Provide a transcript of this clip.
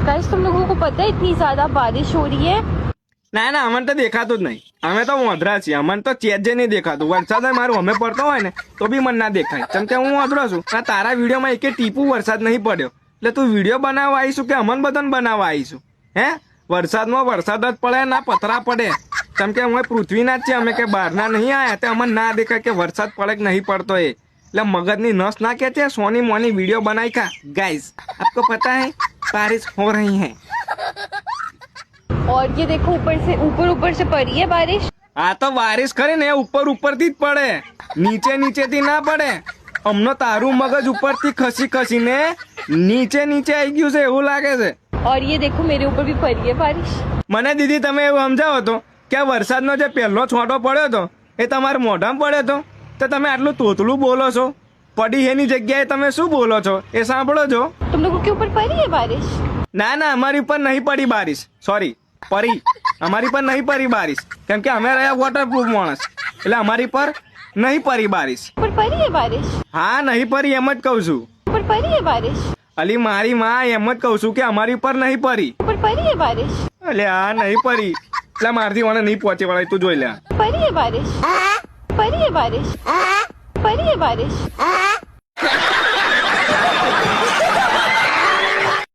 Guys तुम लोगों को पता है इतनी ज्यादा बारिश हो रही है। ના ના અમને તો દેખાતું જ નહીં. અમે તો વાંદરા છીએ. અમને તો ચેત જે નહીં દેખાતું. વરસાદ મારું અમે પડતો હોય ને તો બી મને ના દેખાય. કેમ કે હું વાંદરો છું. આ તારા વિડીયોમાં એક ટીપું વરસાદ નહીં પડ્યો. એટલે તું વિડીયો બનાવવા આવીશું કે અમન બધાને બનાવવા આવીશું? હે વરસાદમાં વરસાદ જ પડે ના પતરા પડે. કેમ કે અમે પૃથ્વીના જ છીએ. અમે કે બહારના નહીં આવ્યા તો અમને ના દેખાય કે વરસાદ પડે કે નહીં પડતો એ. એટલે મગજની નસ ના કે છે સોની મોની વિડીયો બનાવી ખા. ગાइस आपको पता है बारिश हो रही है. और ये देखो ऊपर से पड़ी है बारिश। આ તો બારિશ ખરી ને ઉપરથી જ પડે, નીચેથી ના પડે. અમનો તારું મગજ ઉપરથી ખસીને નીચે આવી ગયું છે એવું લાગે છે. और ये देखो मेरे ऊपर भी पड़ी है बारिश। મને દીદી તમે એવું સમજાવો તો કે વરસાદનો જે પહેલો છોંટો પડ્યો તો એ તમારા મોઢામાં પડ્યો તો તમે આટલું તોતલું બોલો છો. પડી એની જગ્યાએ તમે શું બોલો છો એ સાંભળો છો. तुम लोगों के ऊपर पड़ी है बारिश? ના ના અમારી ઉપર નહીં પડી બારિશ. સોરી પરી અમારી પર નહીં પડી બારિશ. કેમ કે અમે રહ્યા વોટરપ્રૂફ માણસ એટલે અમારી પર નહીં પડી બારિશ. ऊपर पड़ी है बारिश? હા નહીં પડી એમ જ કહું છું. ऊपर पड़ी है बारिश? અલી મારી માં એમ જ કહું છું કે અમારી પર નહીં પડી. ऊपर पड़ी है बारिश? અલે આ નહીં પડી એટલે મારથી મને નહીં પહોંચે વળાય. તું જોઈ લે. पड़ी है बारिश? पड़ी है बारिश? पड़ी है बारिश?